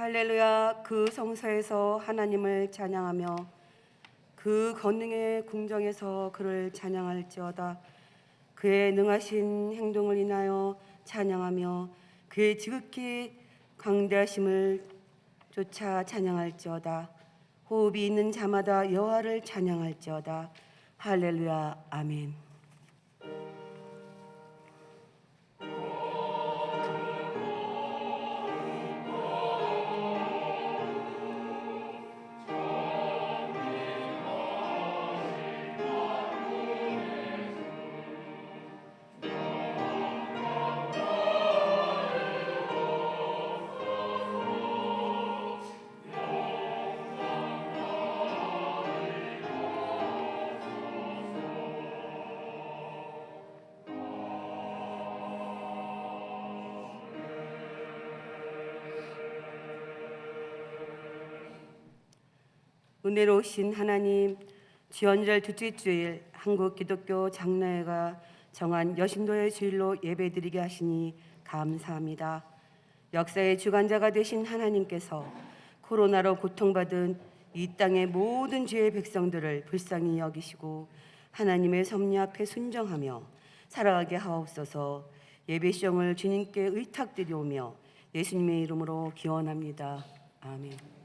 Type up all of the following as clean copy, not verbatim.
할렐루야. 그 성서에서 하나님을 찬양하며 그 권능의 궁정에서 그를 찬양할지어다. 그의 능하신 행동을 인하여 찬양하며 그의 지극히 광대하심을 쫓아 찬양할지어다. 호흡이 있는 자마다 여호와를 찬양할지어다. 할렐루야. 아멘. 은혜로우신 하나님, 주연절 둘째 주일 한국 기독교 장로회가 정한 여심도의 주일로 예배드리게 하시니 감사합니다. 역사의 주관자가 되신 하나님께서 코로나로 고통받은 이 땅의 모든 죄의 백성들을 불쌍히 여기시고 하나님의 섭리 앞에 순종하며 살아가게 하옵소서. 예배 시정을 주님께 의탁드리오며 예수님의 이름으로 기원합니다. 아멘.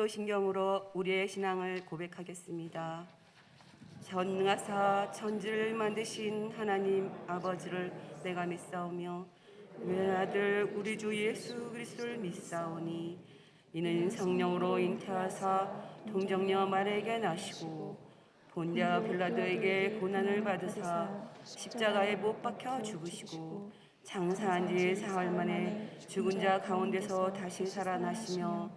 사도신경으로 우리의 신앙을 고백하겠습니다. 전능하사 천지를 만드신 하나님 아버지를 내가 믿사오며 내 아들 우리 주 예수 그리스도를 믿사오니 이는 성령으로 잉태하사 동정녀 마리아에게 나시고 본디아 빌라도에게 고난을 받으사 십자가에 못 박혀 죽으시고 장사한 지 사흘 만에 죽은 자 가운데서 다시 살아나시며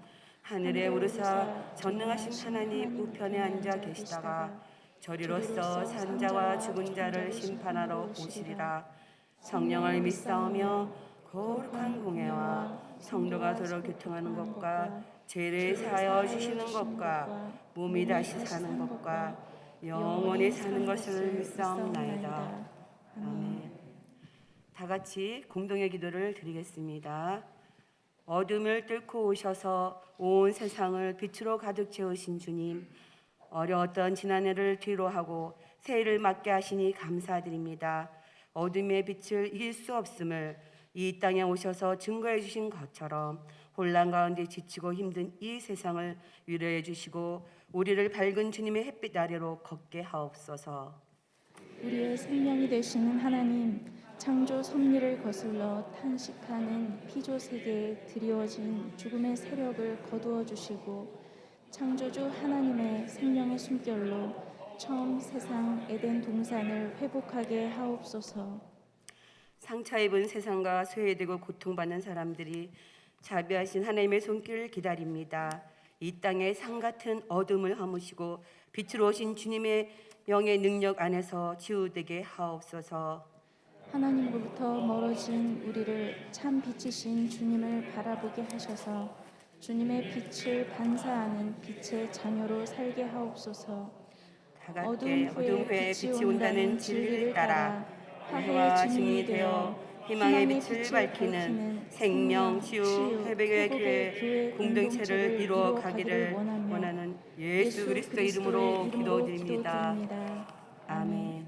하늘에 오르사 전능하신 하나님 우편에 앉아 계시다가 저리로서 산 자와 죽은 자를 심판하러 오시리라. 성령을 믿사오며 거룩한 공회와 성도가 서로 교통하는 것과 죄를 사하여 주시는 것과 몸이 다시 사는 것과 영원히 사는 것을 믿사옵나이다. 아멘. 다 같이 공동의 기도를 드리겠습니다. 어둠을 뚫고 오셔서 온 세상을 빛으로 가득 채우신 주님, 어려웠던 지난해를 뒤로하고 새해를 맞게 하시니 감사드립니다. 어둠의 빛을 이길 수 없음을 이 땅에 오셔서 증거해 주신 것처럼 혼란 가운데 지치고 힘든 이 세상을 위로해 주시고 우리를 밝은 주님의 햇빛 아래로 걷게 하옵소서. 우리의 생명이 되시는 하나님, 창조 섭리를 거슬러 탄식하는 피조 세계에 드리워진 죽음의 세력을 거두어 주시고 창조주 하나님의 생명의 숨결로 처음 세상 에덴 동산을 회복하게 하옵소서. 상처 입은 세상과 소외되고 고통받는 사람들이 자비하신 하나님의 손길을 기다립니다. 이 땅의 상 같은 어둠을 허무시고 빛으로 오신 주님의 영의 능력 안에서 치유되게 하옵소서. 하나님으로부터 멀어진 우리를 참 빛이신 주님을 바라보게 하셔서 주님의 빛을 반사하는 빛의 자녀로 살게 하옵소서. 다 어둠 함께 후에 빛이 온다는 진리를 따라 화해의 증인이 되어 희망의 빛을 밝히는 생명, 치유, 회복의 교회 공동체를 이루어 가기를 원하는 예수 그리스도 이름으로 기도드립니다. 아멘.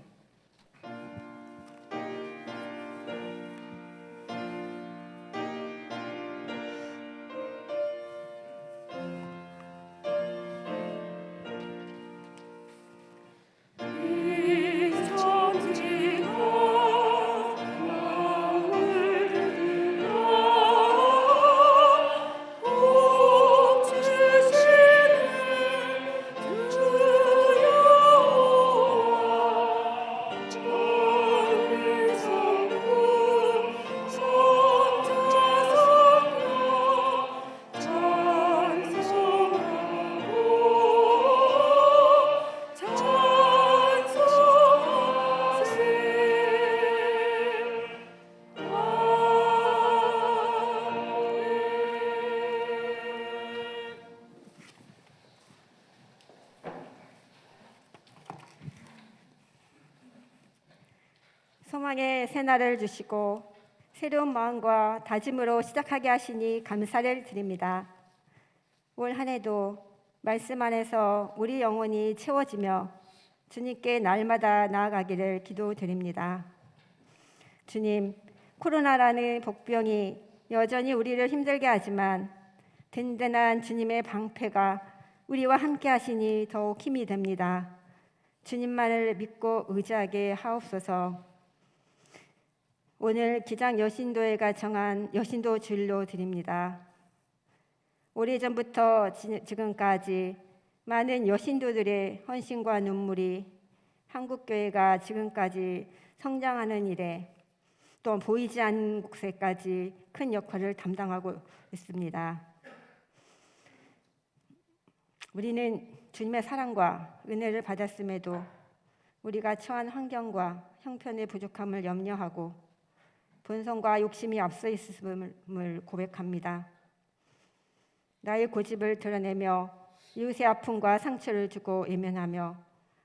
소망의 새날을 주시고 새로운 마음과 다짐으로 시작하게 하시니 감사를 드립니다. 올 한 해도 말씀 안에서 우리 영혼이 채워지며 주님께 날마다 나아가기를 기도드립니다. 주님, 코로나라는 복병이 여전히 우리를 힘들게 하지만 든든한 주님의 방패가 우리와 함께 하시니 더욱 힘이 됩니다. 주님만을 믿고 의지하게 하옵소서. 오늘 기장 여신도회가 정한 여신도 주일로 드립니다. 오래전부터 지금까지 많은 여신도들의 헌신과 눈물이 한국교회가 지금까지 성장하는 일에 또 보이지 않는 곳에까지 큰 역할을 담당하고 있습니다. 우리는 주님의 사랑과 은혜를 받았음에도 우리가 처한 환경과 형편의 부족함을 염려하고 본성과 욕심이 앞서 있음을 고백합니다. 나의 고집을 드러내며 이웃의 아픔과 상처를 주고 외면하며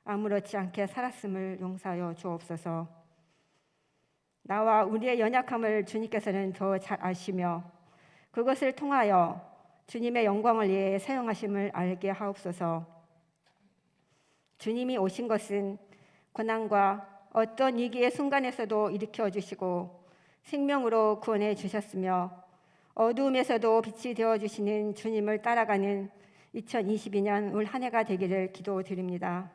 아무렇지 않게 살았음을 용서하여 주옵소서. 나와 우리의 연약함을 주님께서는 더 잘 아시며 그것을 통하여 주님의 영광을 위해 사용하심을 알게 하옵소서. 주님이 오신 것은 고난과 어떤 위기의 순간에서도 일으켜 주시고 생명으로 구원해 주셨으며 어두움에서도 빛이 되어주시는 주님을 따라가는 2022년 올 한 해가 되기를 기도드립니다.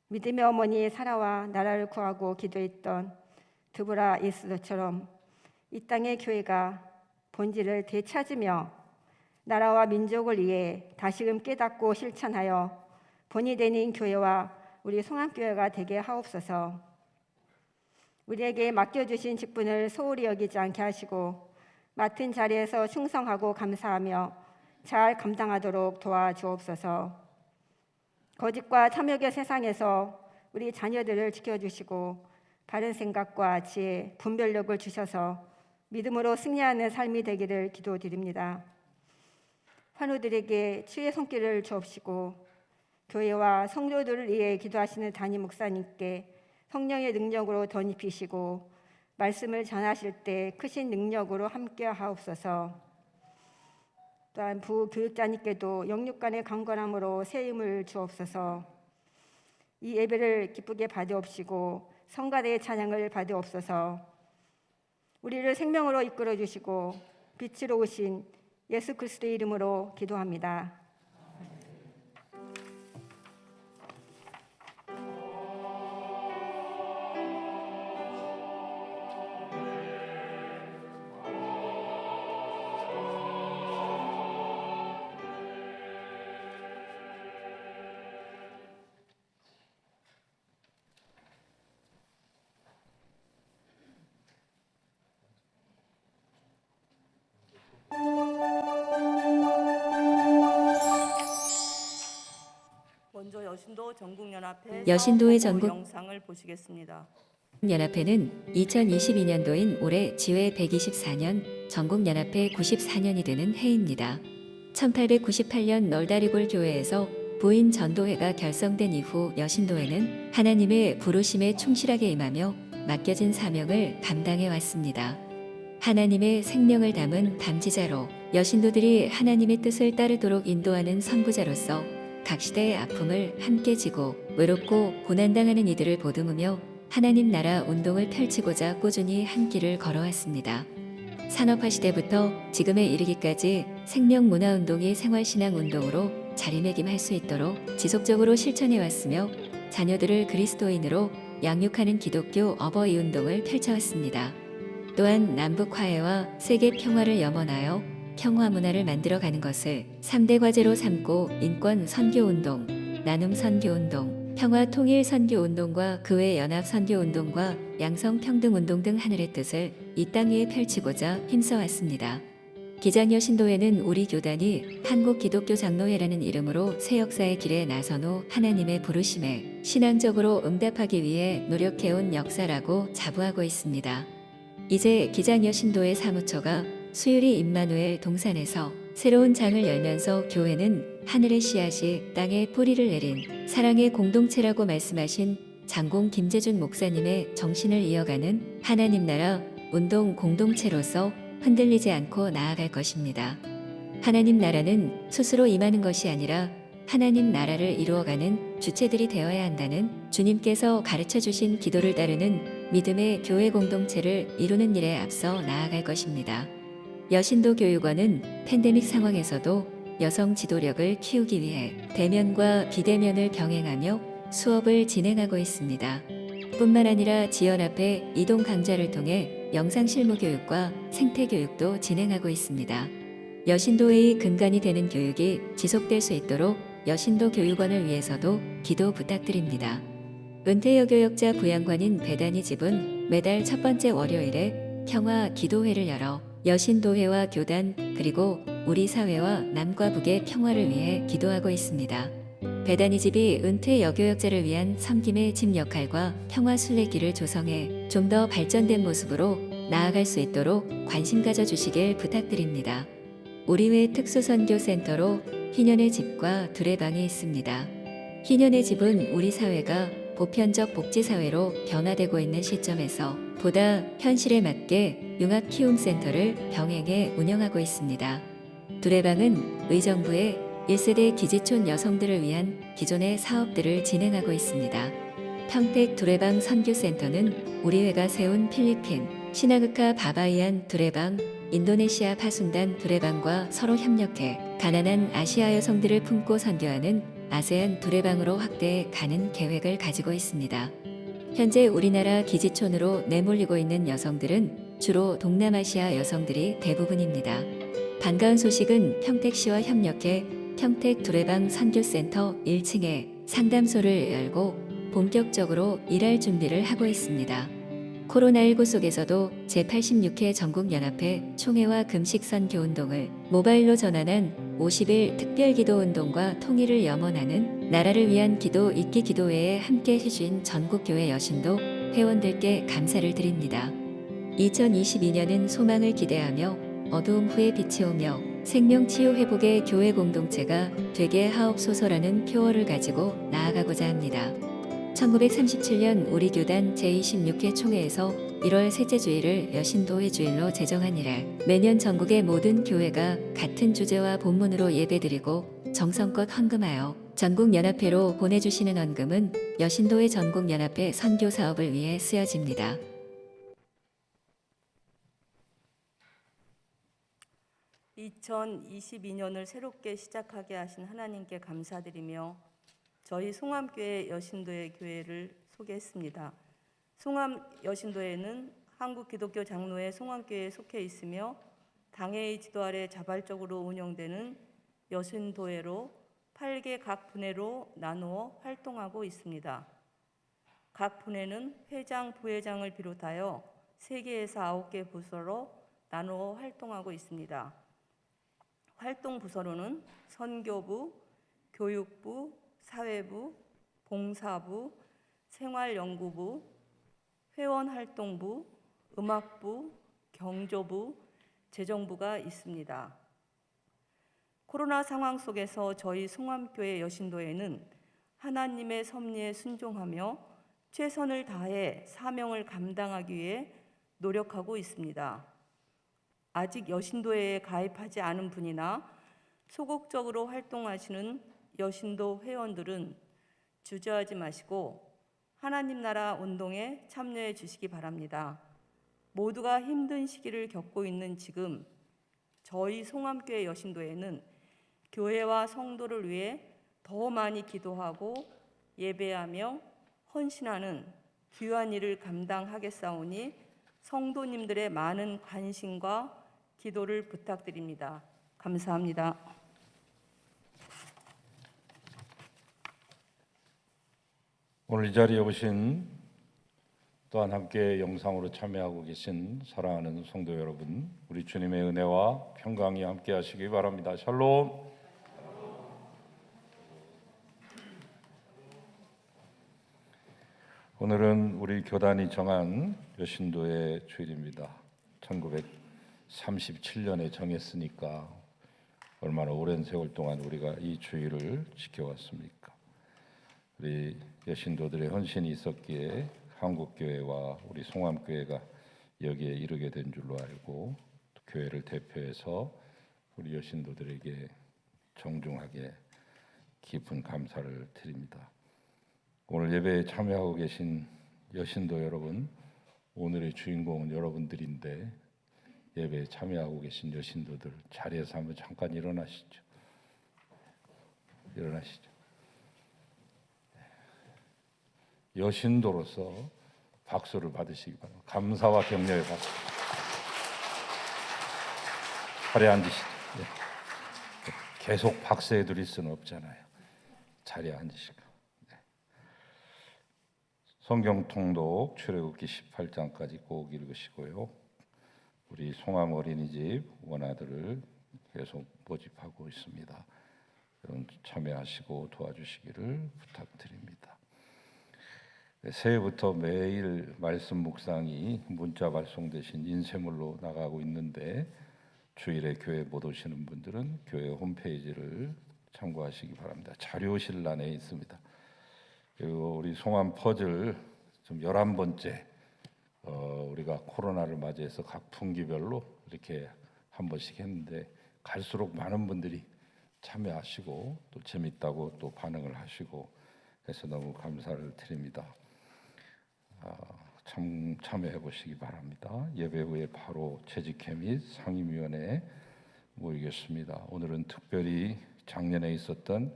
믿음의 어머니 사라와 나라를 구하고 기도했던 드보라 예수처럼 이 땅의 교회가 본질을 되찾으며 나라와 민족을 위해 다시금 깨닫고 실천하여 본이 되는 교회와 우리 송암교회가 되게 하옵소서. 우리에게 맡겨주신 직분을 소홀히 여기지 않게 하시고 맡은 자리에서 충성하고 감사하며 잘 감당하도록 도와주옵소서. 거짓과 탐욕의 세상에서 우리 자녀들을 지켜주시고 바른 생각과 지혜, 분별력을 주셔서 믿음으로 승리하는 삶이 되기를 기도드립니다. 환우들에게 주의 손길을 주옵시고 교회와 성도들을 위해 기도하시는 담임 목사님께 성령의 능력으로 덧입히시고 말씀을 전하실 때 크신 능력으로 함께 하옵소서. 또한 부교육자님께도 영육간의 강건함으로 새 힘을 주옵소서. 이 예배를 기쁘게 받으옵시고 성가대의 찬양을 받으옵소서. 우리를 생명으로 이끌어 주시고 빛으로 오신 예수 그리스도의 이름으로 기도합니다. 먼저 여신도 전국연합회 여신도의 사업 전국- 영상을 보시겠습니다. 연합회는 2022년도인 올해 지회 124년, 전국연합회 94년이 되는 해입니다. 1898년 널다리골 교회에서 부인 전도회가 결성된 이후 여신도회는 하나님의 부르심에 충실하게 임하며 맡겨진 사명을 감당해 왔습니다. 하나님의 생명을 담은 담지자로 여신도들이 하나님의 뜻을 따르도록 인도하는 선구자로서 각 시대의 아픔을 함께 지고 외롭고 고난당하는 이들을 보듬으며 하나님 나라 운동을 펼치고자 꾸준히 한 길을 걸어왔습니다. 산업화 시대부터 지금에 이르기까지 생명문화운동이 생활신앙운동으로 자리매김할 수 있도록 지속적으로 실천해왔으며 자녀들을 그리스도인으로 양육하는 기독교 어버이 운동을 펼쳐왔습니다. 또한 남북 화해와 세계 평화를 염원하여 평화 문화를 만들어가는 것을 3대 과제로 삼고 인권 선교운동, 나눔 선교운동, 평화 통일 선교운동과 그 외 연합 선교운동과 양성 평등운동 등 하늘의 뜻을 이 땅 위에 펼치고자 힘써왔습니다. 기장여신도회는 우리 교단이 한국기독교장로회라는 이름으로 새 역사의 길에 나선 후 하나님의 부르심에 신앙적으로 응답하기 위해 노력해온 역사라고 자부하고 있습니다. 이제 기장여신도회 사무처가 수유리 임마누엘 동산에서 새로운 장을 열면서 교회는 하늘의 씨앗이 땅에 뿌리를 내린 사랑의 공동체라고 말씀하신 장공 김재준 목사님의 정신을 이어가는 하나님 나라 운동 공동체로서 흔들리지 않고 나아갈 것입니다. 하나님 나라는 스스로 임하는 것이 아니라 하나님 나라를 이루어가는 주체들이 되어야 한다는 주님께서 가르쳐 주신 기도를 따르는 믿음의 교회 공동체를 이루는 일에 앞서 나아갈 것입니다. 여신도 교육원은 팬데믹 상황에서도 여성 지도력을 키우기 위해 대면과 비대면을 병행하며 수업을 진행하고 있습니다. 뿐만 아니라 지연 앞에 이동 강좌를 통해 영상 실무 교육과 생태 교육도 진행하고 있습니다. 여신도의 근간이 되는 교육이 지속될 수 있도록 여신도 교육원을 위해서도 기도 부탁드립니다. 은퇴여교역자 부양관인 배단이 집은 매달 첫 번째 월요일에 평화 기도회를 열어 여신도회와 교단 그리고 우리 사회와 남과 북의 평화를 위해 기도하고 있습니다. 배단이 집이 은퇴 여교역자를 위한 섬김의 집 역할과 평화 순례길을 조성해 좀 더 발전된 모습으로 나아갈 수 있도록 관심 가져주시길 부탁드립니다. 우리회 특수선교센터로 희년의 집과 두레방이 있습니다. 희년의 집은 우리 사회가 보편적 복지사회로 변화되고 있는 시점에서 보다 현실에 맞게 융합키움센터를 병행해 운영하고 있습니다. 두레방은 의정부의 1세대 기지촌 여성들을 위한 기존의 사업들을 진행하고 있습니다. 평택 두레방 선교센터는 우리회가 세운 필리핀, 시나그카 바바이안 두레방, 인도네시아 파순단 두레방과 서로 협력해 가난한 아시아 여성들을 품고 선교하는 아세안 두레방으로 확대해 가는 계획을 가지고 있습니다. 현재 우리나라 기지촌으로 내몰리고 있는 여성들은 주로 동남아시아 여성들이 대부분입니다. 반가운 소식은 평택시와 협력해 평택 두레방 선교센터 1층에 상담소를 열고 본격적으로 일할 준비를 하고 있습니다. 코로나19 속에서도 제86회 전국연합회 총회와 금식선교운동을 모바일로 전환한 50일 특별기도운동과 통일을 염원하는 나라를 위한 기도 잊기 기도회에 함께 해주신 전국교회 여신도 회원들께 감사를 드립니다. 2022년은 소망을 기대하며 어두움 후에 빛이 오며 생명치유 회복의 교회 공동체가 되게 하옵소서라는 표어를 가지고 나아가고자 합니다. 1937년 우리 교단 제26회 총회에서 1월 셋째 주일을 여신도회 주일로 제정한 이래 매년 전국의 모든 교회가 같은 주제와 본문으로 예배드리고 정성껏 헌금하여 전국연합회로 보내주시는 헌금은 여신도회 전국연합회 선교 사업을 위해 쓰여집니다. (2022년을) 새롭게 시작하게 하신 하나님께 감사드리며 저희 송암교회 여신도회 교회를 소개했습니다. 송암 여신도회는 한국 기독교 장로회 송암교회에 속해 있으며 당회의 지도 아래 자발적으로 운영되는 여신도회로 8개 각 분회로 나누어 활동하고 있습니다. 각 분회는 회장, 부회장을 비롯하여 3개에서 9개 부서로 나누어 활동하고 있습니다. 활동 부서로는 선교부, 교육부, 사회부, 봉사부, 생활연구부, 회원활동부, 음악부, 경조부, 재정부가 있습니다. 코로나 상황 속에서 저희 송암교회 여신도회는 하나님의 섭리에 순종하며 최선을 다해 사명을 감당하기 위해 노력하고 있습니다. 아직 여신도회에 가입하지 않은 분이나 소극적으로 활동하시는 여신도 회원들은 주저하지 마시고 하나님 나라 운동에 참여해 주시기 바랍니다. 모두가 힘든 시기를 겪고 있는 지금 저희 송암교회 여신도회는 교회와 성도를 위해 더 많이 기도하고 예배하며 헌신하는 귀한 일을 감당하겠사오니 성도님들의 많은 관심과 기도를 부탁드립니다. 감사합니다. 오늘 이 자리에 오신 또한 함께 영상으로 참여하고 계신 사랑하는 성도 여러분, 우리 주님의 은혜와 평강이 함께 하시기 바랍니다. 샬롬. 오늘은 우리 교단이 정한 여신도의 주일입니다. 1937년에 정했으니까 얼마나 오랜 세월 동안 우리가 이 주일을 지켜왔습니까? 우리 여신도들의 헌신이 있었기에 한국교회와 우리 송암교회가 여기에 이르게 된 줄로 알고 또 교회를 대표해서 우리 여신도들에게 정중하게 깊은 감사를 드립니다. 오늘 예배에 참여하고 계신 여신도 여러분, 오늘의 주인공은 여러분들인데 예배에 참여하고 계신 여신도들 자리에서 한번 잠깐 일어나시죠. 일어나시죠. 여신도로서 박수를 받으시기 바랍니다. 감사와 격려의 박수. 자리에 앉으시죠. 네. 계속 박수해 드릴 수는 없잖아요. 자리에 앉으시고. 네. 성경 통독 출애굽기 18장까지 꼭 읽으시고요. 우리 송암 어린이집 원아들을 계속 모집하고 있습니다. 여러분 참여하시고 도와주시기를 부탁드립니다. 새해부터 매일 말씀 묵상이 문자 발송 대신 인쇄물로 나가고 있는데 주일에 교회 못 오시는 분들은 교회 홈페이지를 참고하시기 바랍니다. 자료실란에 있습니다. 그리고 우리 송암 퍼즐 좀 11번째 우리가 코로나를 맞이해서 각 분기별로 이렇게 한 번씩 했는데 갈수록 많은 분들이 참여하시고 또 재밌다고 또 반응을 하시고 해서 너무 감사를 드립니다. 참여해 보시기 바랍니다. 예배 후에 바로 재직회 및 상임위원회에 모이겠습니다. 오늘은 특별히 작년에 있었던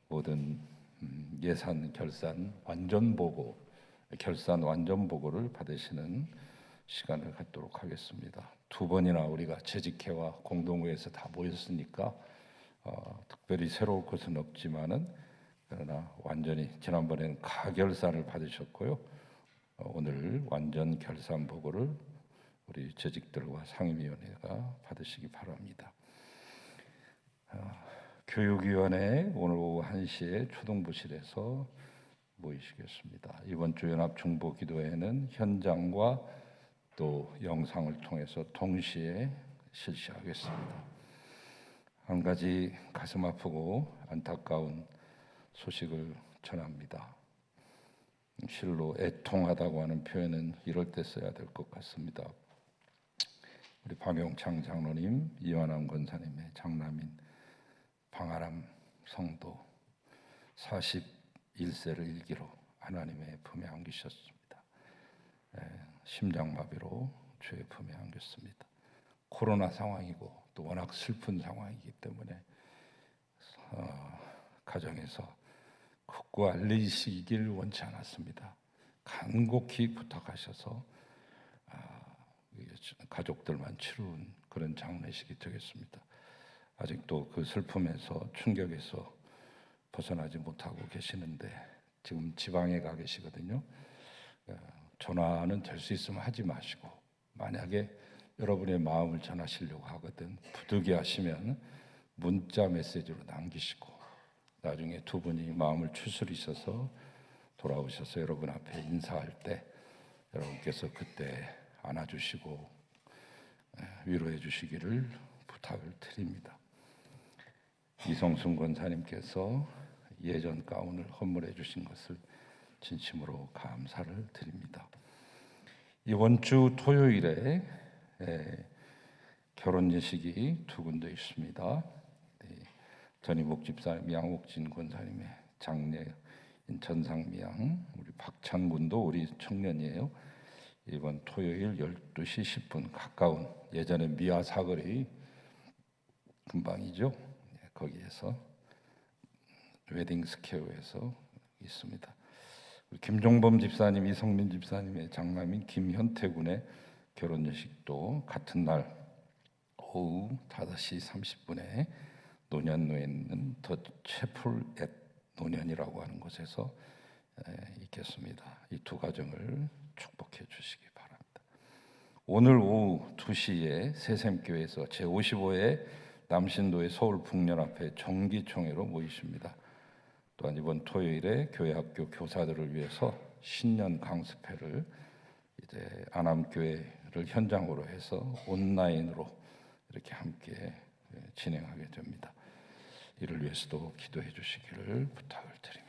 모든 예산 결산 완전 보고, 결산 완전 보고를 받으시는 시간을 갖도록 하겠습니다. 2번이나 우리가 재직회와 공동회에서 다 모였으니까 특별히 새로울 것은 없지만은 그러나 완전히 지난번에는 가결산을 받으셨고요. 오늘 완전 결산 보고를 우리 재직들과 상임위원회가 받으시기 바랍니다. 교육위원회 오늘 오후 1시에 초등부실에서 모이시겠습니다. 이번 주 연합 중보 기도회는 현장과 또 영상을 통해서 동시에 실시하겠습니다. 한 가지 가슴 아프고 안타까운 소식을 전합니다. 실로 애통하다고 하는 표현은 이럴 때 써야 될 것 같습니다. 우리 박용창 장로님, 이완남 권사님의 장남인 방아람 성도 41세를 일기로 하나님의 품에 안기셨습니다. 심장마비로 주의 품에 안겼습니다. 코로나 상황이고 또 워낙 슬픈 상황이기 때문에 가정에서 극구 알리시길 원치 않았습니다. 간곡히 부탁하셔서 가족들만 치룬 그런 장례식이 되겠습니다. 아직도 그 슬픔에서 충격에서 벗어나지 못하고 계시는데 지금 지방에 가 계시거든요. 전화는 될 수 있으면 하지 마시고, 만약에 여러분의 마음을 전하시려고 하거든 부득이하시면 문자 메시지로 남기시고, 나중에 두 분이 마음을 추스리셔서 돌아오셔서 여러분 앞에 인사할 때 여러분께서 그때 안아주시고 위로해 주시기를 부탁을 드립니다. 이성순 권사님께서 예전 가운을 헌물해 주신 것을 진심으로 감사를 드립니다. 이번 주 토요일에 결혼 예식이 두 군데 있습니다. 전희복 집사님, 양옥진 권사님의 장례인 전상미양, 우리 박찬군도 우리 청년이에요. 이번 토요일 12시 10분 가까운, 예전에 미아 사거리 근방이죠. 거기에서 웨딩 스퀘어에서 있습니다. 김종범 집사님, 이성민 집사님의 장남인 김현태 군의 결혼 예식도 같은 날 오후 5시 30분에 노년로에 있는 더 채플 앳 노년이라고 하는 곳에서 있겠습니다. 이 두 가정을 축복해 주시기 바랍니다. 오늘 오후 2시에 새샘교회에서 제55회 남신도의 서울 북연합회 정기총회로 모이십니다. 또한 이번 토요일에 교회학교 교사들을 위해서 신년 강습회를 이제 안암교회를 현장으로 해서 온라인으로 이렇게 함께 진행하게 됩니다. 이를 위해서도 기도해 주시기를 부탁을 드립니다.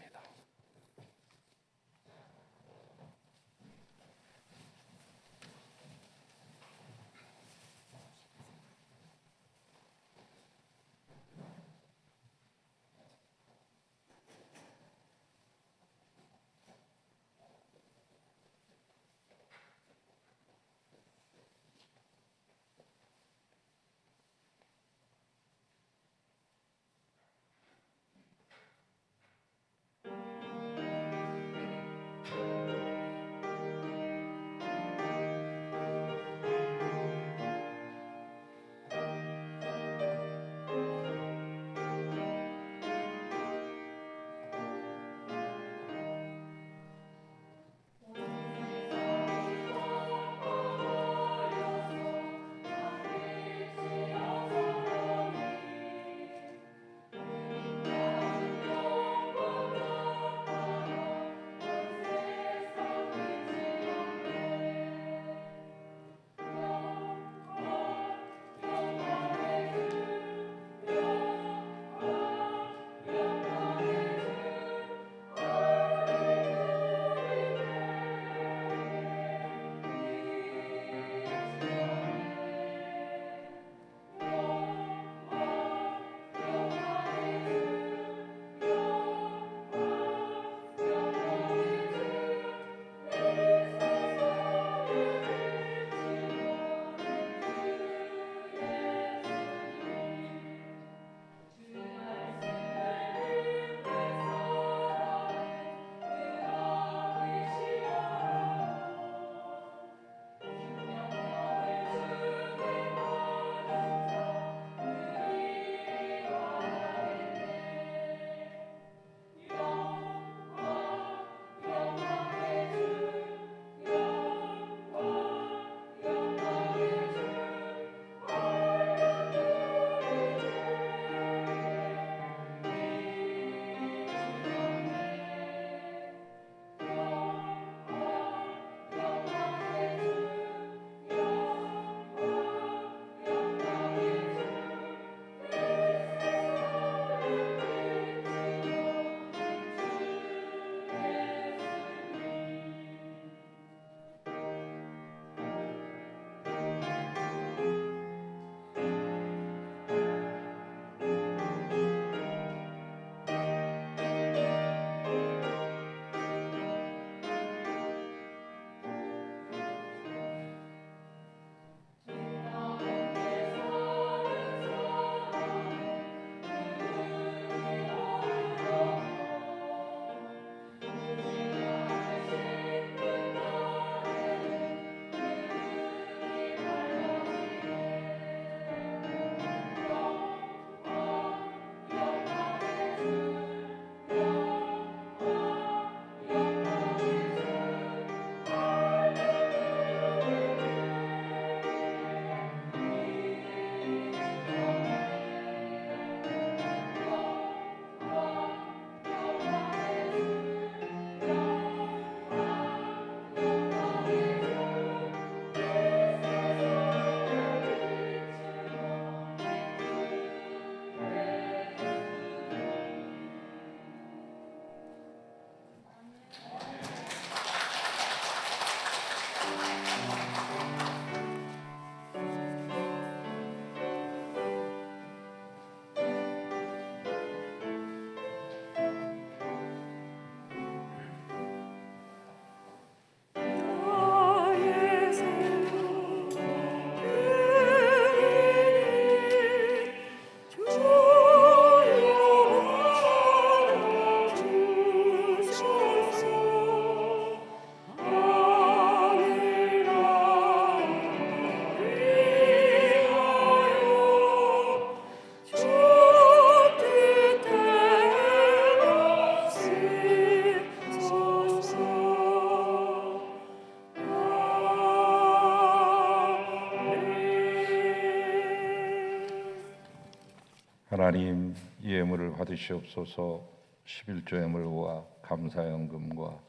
하나님 이 예물을 받으시옵소서. 11조 예물과 감사연금과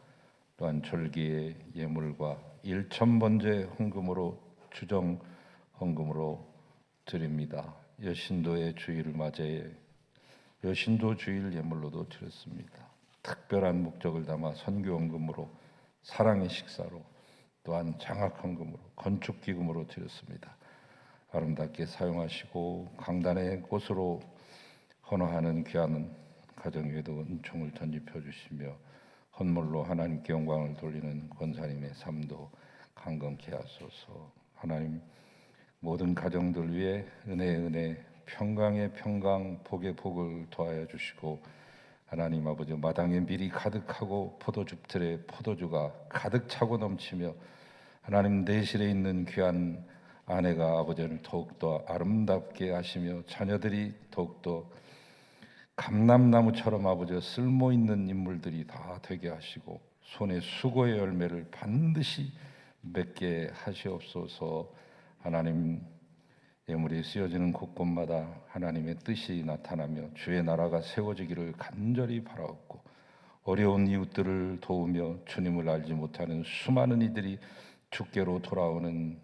또한 절기의 예물과 1,000번째 헌금으로 주정 헌금으로 드립니다. 여신도의 주일을 맞이해 여신도 주일 예물로도 드렸습니다. 특별한 목적을 담아 선교 헌금으로, 사랑의 식사로, 또한 장학 헌금으로, 건축 기금으로 드렸습니다. 아름답게 사용하시고 강단의 곳으로 헌화하는 귀한 가정 위에도 은총을 던집혀 주시며 헌물로 하나님께 영광을 돌리는 권사님의 삶도 강건케 하소서. 하나님 모든 가정들 위해 은혜, 평강의 평강, 복의 복을 더하여 주시고, 하나님 아버지 마당에 밀이 가득하고 포도즙 틀에 포도주가 가득 차고 넘치며, 하나님 내실에 있는 귀한 아내가 아버지를 더욱더 아름답게 하시며, 자녀들이 더욱더 감람나무처럼 아버지 쓸모있는 인물들이 다 되게 하시고, 손에 수고의 열매를 반드시 맺게 하시옵소서. 하나님 예물이 쓰여지는 곳곳마다 하나님의 뜻이 나타나며 주의 나라가 세워지기를 간절히 바라옵고, 어려운 이웃들을 도우며 주님을 알지 못하는 수많은 이들이 주께로 돌아오는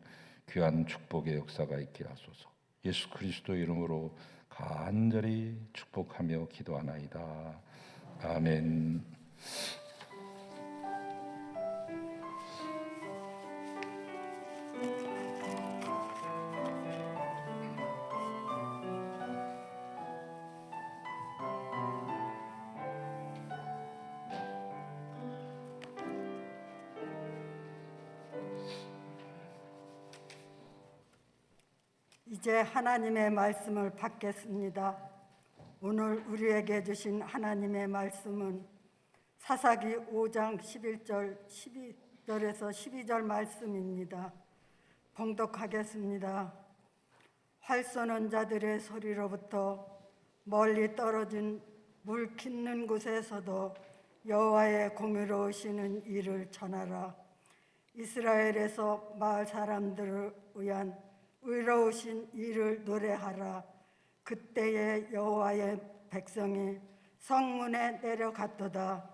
귀한 축복의 역사가 있게 하소서. 예수 그리스도 이름으로 간절히 축복하며 기도하나이다. 아멘. 이제 하나님의 말씀을 받겠습니다. 오늘 우리에게 주신 하나님의 말씀은 사사기 5장 11절 12절에서 12절 말씀입니다. 봉독하겠습니다. 활 쏘는 자들의 소리로부터 멀리 떨어진 물 깃는 곳에서도 여호와의 공의로우시는 일을 전하라. 이스라엘에서 마을 사람들을 위한 의로우신 일을 노래하라. 그때에 여호와의 백성이 성문에 내려갔도다.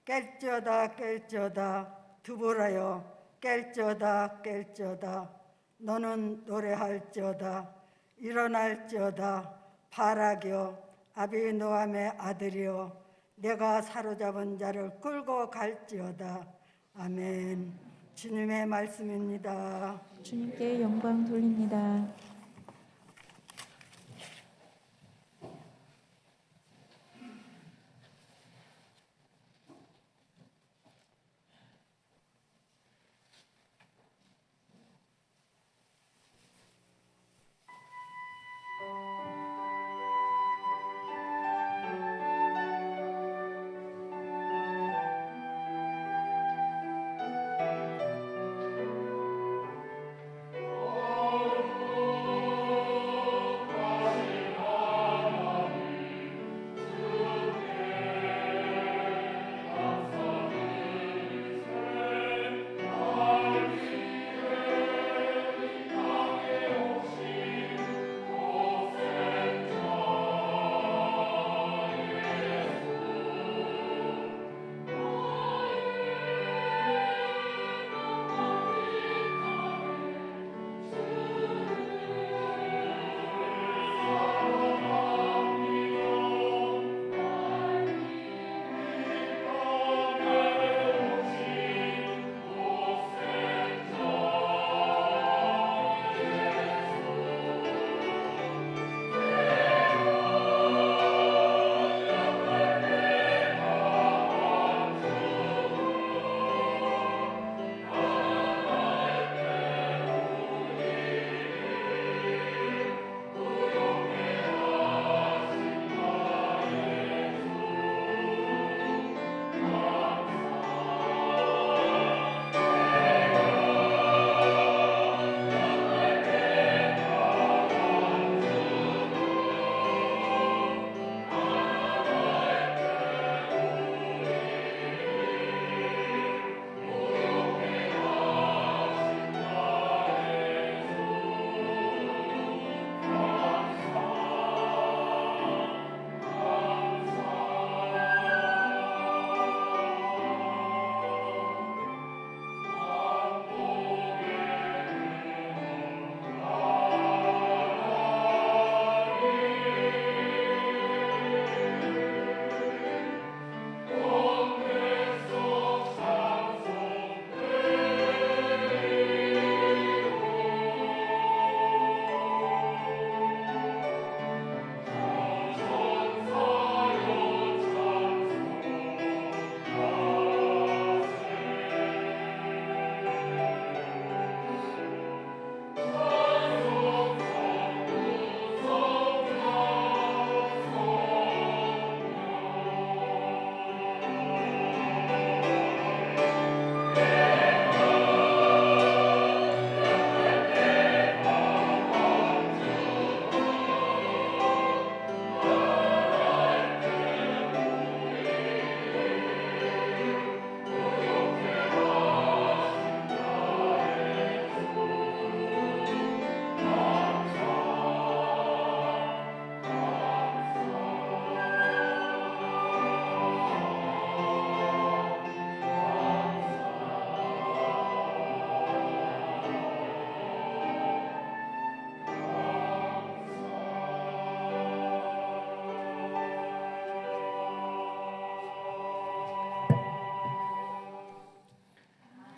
깰지어다 깰지어다 두보라여 깰지어다 깰지어다 너는 노래할지어다. 일어날지어다 바락이여 아비노함의 아들이여 내가 사로잡은 자를 끌고 갈지어다. 아멘. 주님의 말씀입니다. 주님께 영광 돌립니다.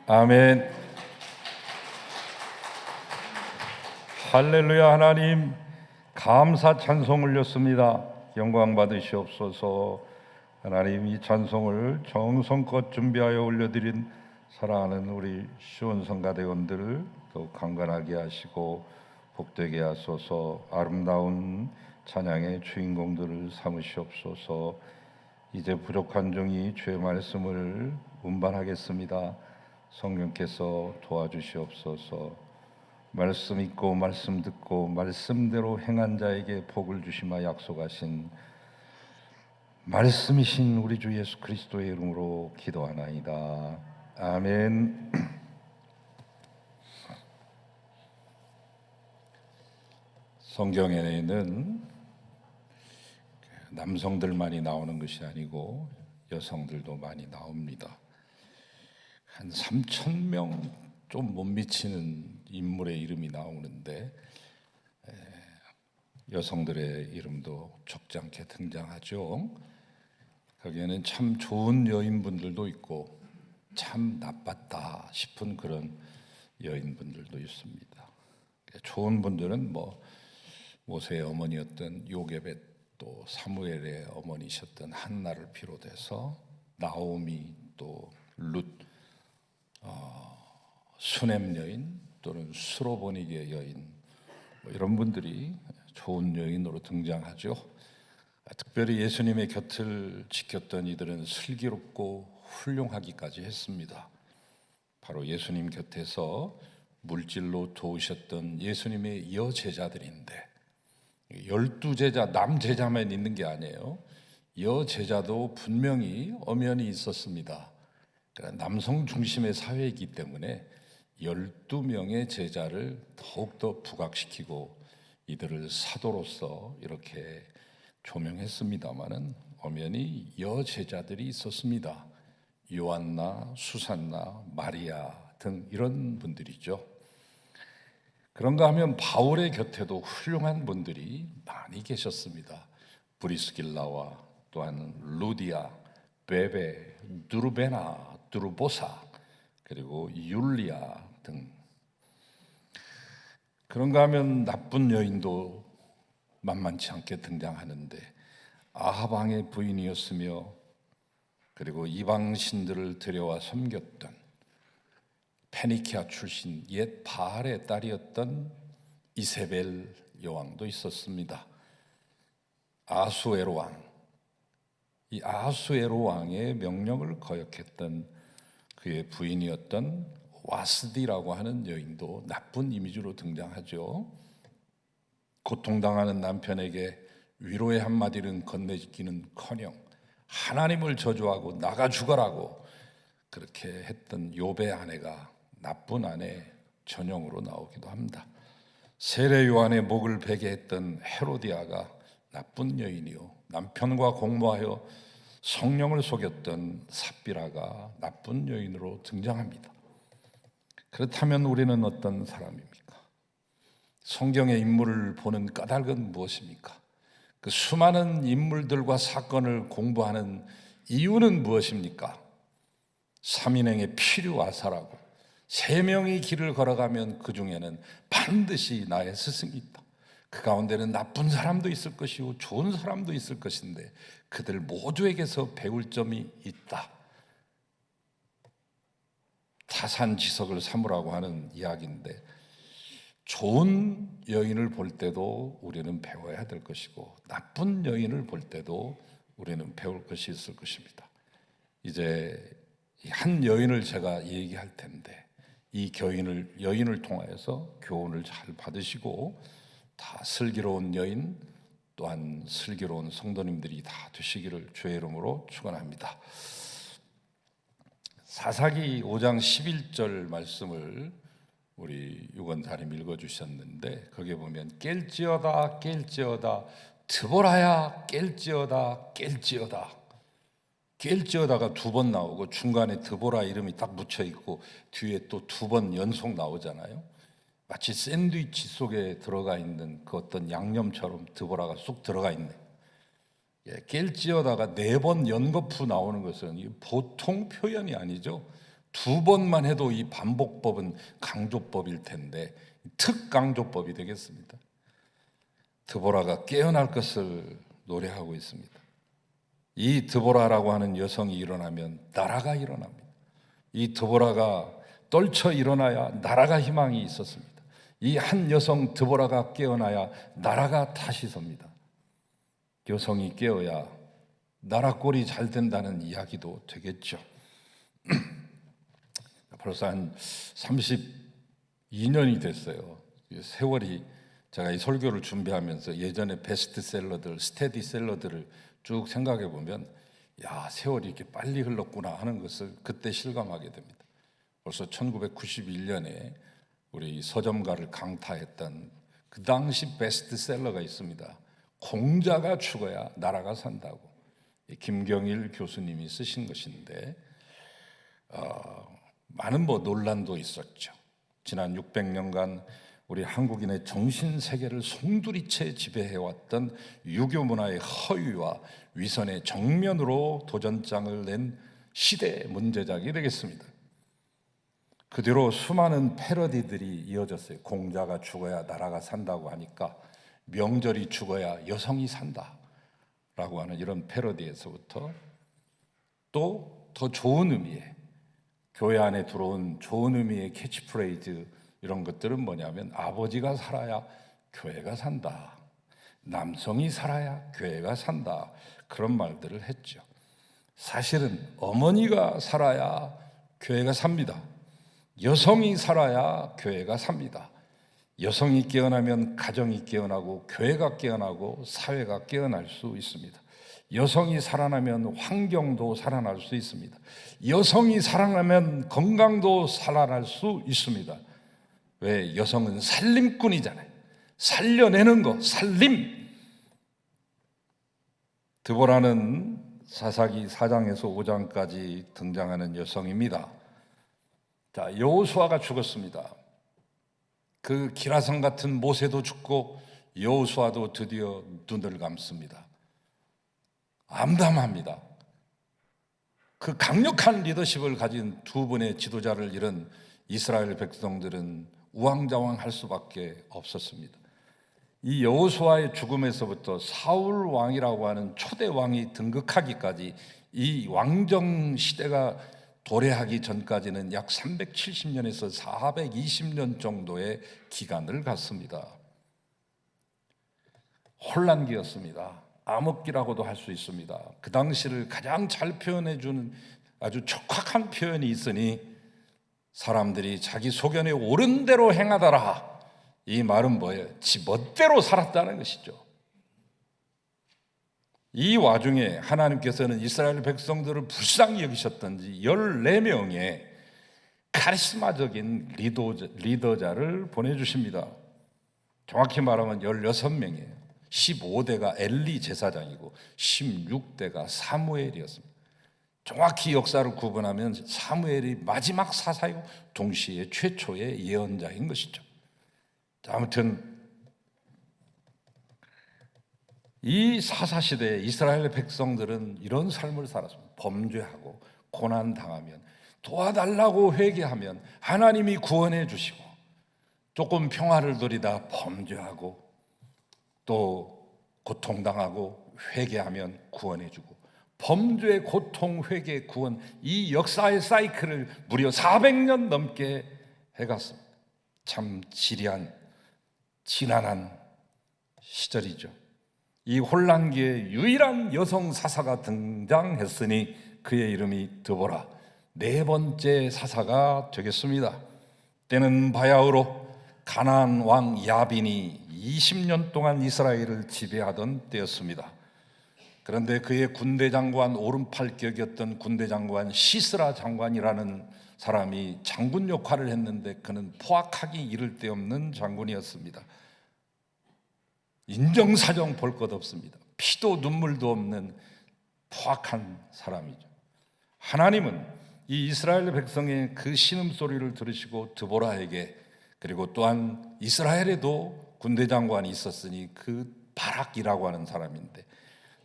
아멘. 할렐루야. 하나님 감사 찬송 올렸습니다. 영광 받으시옵소서. 하나님 이 찬송을 정성껏 준비하여 올려드린 사랑하는 우리 시온성가대원들을 더욱 강건하게 하시고 복되게 하소서. 아름다운 찬양의 주인공들을 삼으시옵소서. 이제 부족한 종이 주의 말씀을 운반하겠습니다. 성령께서 도와주시옵소서. 말씀 읽고 말씀 듣고 말씀대로 행한 자에게 복을 주시마 약속하신 말씀이신 우리 주 예수 그리스도의 이름으로 기도하나이다. 아멘. 성경에는 남성들만이 나오는 것이 아니고 여성들도 많이 나옵니다. 한 3,000명 좀 못 미치는 인물의 이름이 나오는데 여성들의 이름도 적잖게 등장하죠. 거기에는 참 좋은 여인분들도 있고 참 나빴다 싶은 그런 여인분들도 있습니다. 좋은 분들은 뭐 모세의 어머니였던 요게벳, 또 사무엘의 어머니셨던 한나를 비롯해서 나오미, 또 룻, 수넴 여인 또는 수로보니게 여인, 뭐 이런 분들이 좋은 여인으로 등장하죠. 특별히 예수님의 곁을 지켰던 이들은 슬기롭고 훌륭하기까지 했습니다. 바로 예수님 곁에서 물질로 도우셨던 예수님의 여제자들인데, 12제자 남제자만 있는 게 아니에요. 여제자도 분명히 엄연히 있었습니다. 그러니까 남성 중심의 사회이기 때문에 12명의 제자를 더욱더 부각시키고 이들을 사도로서 이렇게 조명했습니다마는 엄연히 여제자들이 있었습니다. 요한나, 수산나, 마리아 등 이런 분들이죠. 그런가 하면 바울의 곁에도 훌륭한 분들이 많이 계셨습니다. 브리스길라와 또한 루디아, 베베, 누르베나, 두르보사, 그리고 율리아 등. 그런가 하면 나쁜 여인도 만만치 않게 등장하는데, 아합 왕의 부인이었으며 그리고 이방 신들을 들여와 섬겼던 페니키아 출신 옛 바알의 딸이었던 이세벨 여왕도 있었습니다. 아수에로 왕, 이 아수에로 왕의 명령을 거역했던 그의 부인이었던 와스디라고 하는 여인도 나쁜 이미지로 등장하죠. 고통당하는 남편에게 위로의 한마디는 건네기는커녕 하나님을 저주하고 나가 죽어라고 그렇게 했던 욥의 아내가 나쁜 아내 전형으로 나오기도 합니다. 세례 요한의 목을 베게 했던 헤로디아가 나쁜 여인이요, 남편과 공모하여 성령을 속였던 삽비라가 나쁜 여인으로 등장합니다. 그렇다면 우리는 어떤 사람입니까? 성경의 인물을 보는 까닭은 무엇입니까? 그 수많은 인물들과 사건을 공부하는 이유는 무엇입니까? 3인행의 필요아사라고 3명이 길을 걸어가면 그 중에는 반드시 나의 스승이 있다. 그 가운데는 나쁜 사람도 있을 것이고 좋은 사람도 있을 것인데 그들 모두에게서 배울 점이 있다. 타산지석을 삼으라고 하는 이야기인데, 좋은 여인을 볼 때도 우리는 배워야 될 것이고 나쁜 여인을 볼 때도 우리는 배울 것이 있을 것입니다. 이제 한 여인을 제가 얘기할 텐데 이 여인을 통하여서 교훈을 잘 받으시고 다 슬기로운 여인 또한 슬기로운 성도님들이 다 되시기를 주의 이름으로 축원합니다. 사사기 5장 11절 말씀을 우리 유건사님 읽어주셨는데, 거기에 보면 깰지어다 깰지어다 드보라야 깰지어다 깰지어다. 깰지어다가 2번 나오고 중간에 드보라 이름이 딱 묻혀 있고 뒤에 또 2번 연속 나오잖아요. 마치 샌드위치 속에 들어가 있는 그 어떤 양념처럼 드보라가 쏙 들어가 있네. 깰지어다가 4번 연거푸 나오는 것은 보통 표현이 아니죠. 2번만 해도 이 반복법은 강조법일 텐데 특강조법이 되겠습니다. 드보라가 깨어날 것을 노래하고 있습니다. 이 드보라라고 하는 여성이 일어나면 나라가 일어납니다. 이 드보라가 떨쳐 일어나야 나라가 희망이 있었습니다. 이 한 여성 드보라가 깨어나야 나라가 다시 섭니다. 여성이 깨어야 나라 꼴이 잘 된다는 이야기도 되겠죠. 벌써 한 32년이 됐어요. 세월이, 제가 이 설교를 준비하면서 예전에 베스트셀러들, 스테디셀러들을 쭉 생각해 보면 야, 세월이 이렇게 빨리 흘렀구나 하는 것을 그때 실감하게 됩니다. 벌써 1991년에 우리 서점가를 강타했던 그 당시 베스트셀러가 있습니다. 공자가 죽어야 나라가 산다고, 김경일 교수님이 쓰신 것인데 많은 논란도 있었죠. 지난 600년간 우리 한국인의 정신 세계를 송두리째 지배해왔던 유교 문화의 허위와 위선의 정면으로 도전장을 낸 시대 문제작이 되겠습니다. 그 뒤로 수많은 패러디들이 이어졌어요. 공자가 죽어야 나라가 산다고 하니까 명절이 죽어야 여성이 산다라고 하는 이런 패러디에서부터 또 더 좋은 의미의, 교회 안에 들어온 좋은 의미의 캐치프레이즈, 이런 것들은 뭐냐면 아버지가 살아야 교회가 산다, 남성이 살아야 교회가 산다, 그런 말들을 했죠. 사실은 어머니가 살아야 교회가 삽니다. 여성이 살아야 교회가 삽니다. 여성이 깨어나면 가정이 깨어나고 교회가 깨어나고 사회가 깨어날 수 있습니다. 여성이 살아나면 환경도 살아날 수 있습니다. 여성이 살아나면 건강도 살아날 수 있습니다. 왜? 여성은 살림꾼이잖아요. 살려내는 거, 살림. 드보라는 사사기 4장에서 5장까지 등장하는 여성입니다. 자, 여호수아가 죽었습니다. 그 기라성 같은 모세도 죽고 여호수아도 드디어 눈을 감습니다. 암담합니다. 그 강력한 리더십을 가진 두 분의 지도자를 잃은 이스라엘 백성들은 우왕좌왕할 수밖에 없었습니다. 이 여호수아의 죽음에서부터 사울 왕이라고 하는 초대 왕이 등극하기까지, 이 왕정 시대가 도래하기 전까지는 약 370년에서 420년 정도의 기간을 갖습니다. 혼란기였습니다. 암흑기라고도 할 수 있습니다. 그 당시를 가장 잘 표현해 주는 아주 촉박한 표현이 있으니 사람들이 자기 소견에 옳은 대로 행하더라. 이 말은 뭐예요? 지 멋대로 살았다는 것이죠. 이 와중에 하나님께서는 이스라엘 백성들을 불쌍히 여기셨던지 14명의 카리스마적인 리더자를 보내주십니다. 정확히 말하면 16명이에요. 15대가 엘리 제사장이고 16대가 사무엘이었습니다. 정확히 역사를 구분하면 사무엘이 마지막 사사이고 동시에 최초의 예언자인 것이죠. 아무튼 이 사사시대에 이스라엘 백성들은 이런 삶을 살았습니다. 범죄하고 고난당하면 도와달라고 회개하면 하나님이 구원해 주시고, 조금 평화를 누리다 범죄하고 또 고통당하고 회개하면 구원해 주고, 범죄, 고통, 회개, 구원, 이 역사의 사이클을 무려 400년 넘게 해갔습니다. 참 지리한, 지난한 시절이죠. 이 혼란기에 유일한 여성 사사가 등장했으니 그의 이름이 드보라, 4번째 사사가 되겠습니다. 때는 바야흐로 가나안 왕 야빈이 20년 동안 이스라엘을 지배하던 때였습니다. 그런데 그의 군대 장관, 오른팔격이었던 군대 장관 시스라 장관이라는 사람이 장군 역할을 했는데 그는 포악하기 이를 데 없는 장군이었습니다. 인정사정 볼 것 없습니다. 피도 눈물도 없는 포악한 사람이죠. 하나님은 이 이스라엘 백성의 그 신음소리를 들으시고 드보라에게, 그리고 또한 이스라엘에도 군대 장관이 있었으니 그 바락이라고 하는 사람인데,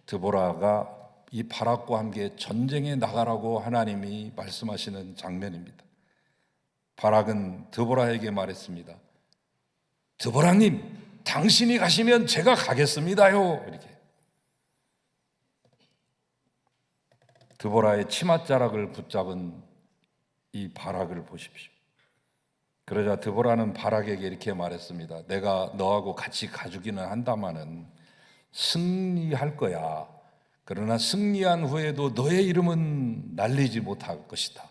드보라가 이 바락과 함께 전쟁에 나가라고 하나님이 말씀하시는 장면입니다. 바락은 드보라에게 말했습니다. 드보라님, 당신이 가시면 제가 가겠습니다요. 이렇게. 드보라의 치맛자락을 붙잡은 이 바락을 보십시오. 그러자 드보라는 바락에게 이렇게 말했습니다. 내가 너하고 같이 가주기는 한다마는 승리할 거야. 그러나 승리한 후에도 너의 이름은 날리지 못할 것이다.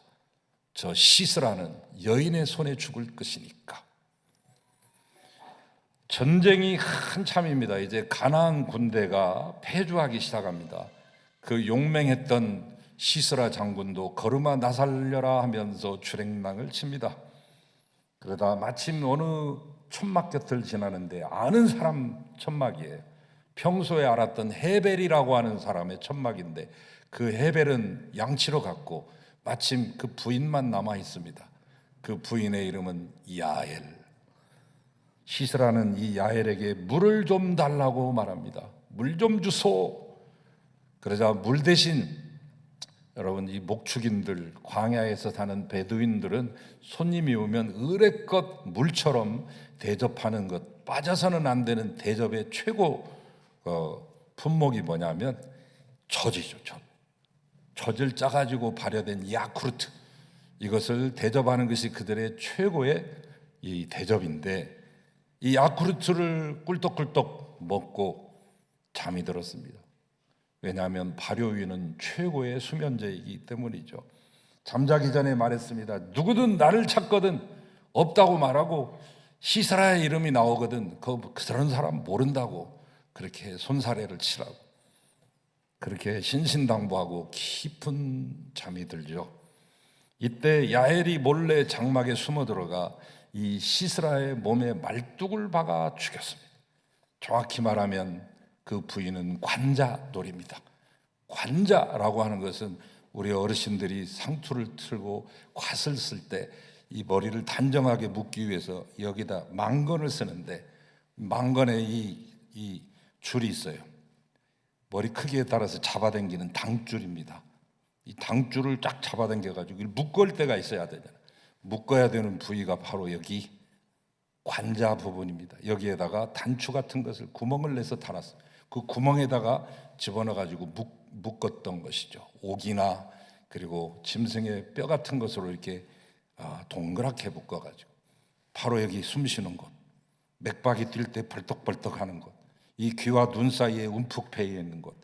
저 시스라는 여인의 손에 죽을 것이니까. 전쟁이 한참입니다. 이제 가나안 군대가 패주하기 시작합니다. 그 용맹했던 시스라 장군도 걸음아 나살려라 하면서 주랭랑을 칩니다. 그러다 마침 어느 천막 곁을 지나는데 아는 사람 천막이에요. 평소에 알았던 헤벨이라고 하는 사람의 천막인데 그 헤벨은 양치로 갔고 마침 그 부인만 남아 있습니다. 그 부인의 이름은 야엘. 시스라는 이 야엘에게 물을 좀 달라고 말합니다. 물 좀 주소. 그러자 물 대신 여러분 이 목축인들, 광야에서 사는 베두인들은 손님이 오면 의례껏 물처럼 대접하는 것, 빠져서는 안 되는 대접의 최고 품목이 뭐냐면 젖이죠. 젖을 짜가지고 발효된 야쿠르트, 이것을 대접하는 것이 그들의 최고의 이 대접인데 이 야쿠르트를 꿀떡꿀떡 먹고 잠이 들었습니다. 왜냐하면 발효 위는 최고의 수면제이기 때문이죠. 잠자기 전에 말했습니다. 누구든 나를 찾거든 없다고 말하고 시스라의 이름이 나오거든 그런 사람 모른다고 그렇게 손사래를 치라고. 그렇게 신신당부하고 깊은 잠이 들죠. 이때 야엘이 몰래 장막에 숨어 들어가 이 시스라의 몸에 말뚝을 박아 죽였습니다. 정확히 말하면 그 부인은 관자놀이입니다. 관자라고 하는 것은 우리 어르신들이 상투를 틀고 갓을 쓸 때 이 머리를 단정하게 묶기 위해서 여기다 망건을 쓰는데 망건에 이 줄이 있어요. 머리 크기에 따라서 잡아당기는 당줄입니다. 이 당줄을 쫙 잡아당겨가지고 묶을 때가 있어야 되잖아요. 묶어야 되는 부위가 바로 여기 관자 부분입니다. 여기에다가 단추 같은 것을 구멍을 내서 달았어요. 그 구멍에다가 집어넣어가지고 묶었던 것이죠. 옥이나 그리고 짐승의 뼈 같은 것으로 이렇게 동그랗게 묶어가지고 바로 여기 숨 쉬는 곳, 맥박이 뛸 때 벌떡벌떡하는 곳, 이 귀와 눈 사이에 움푹 패여 있는 곳,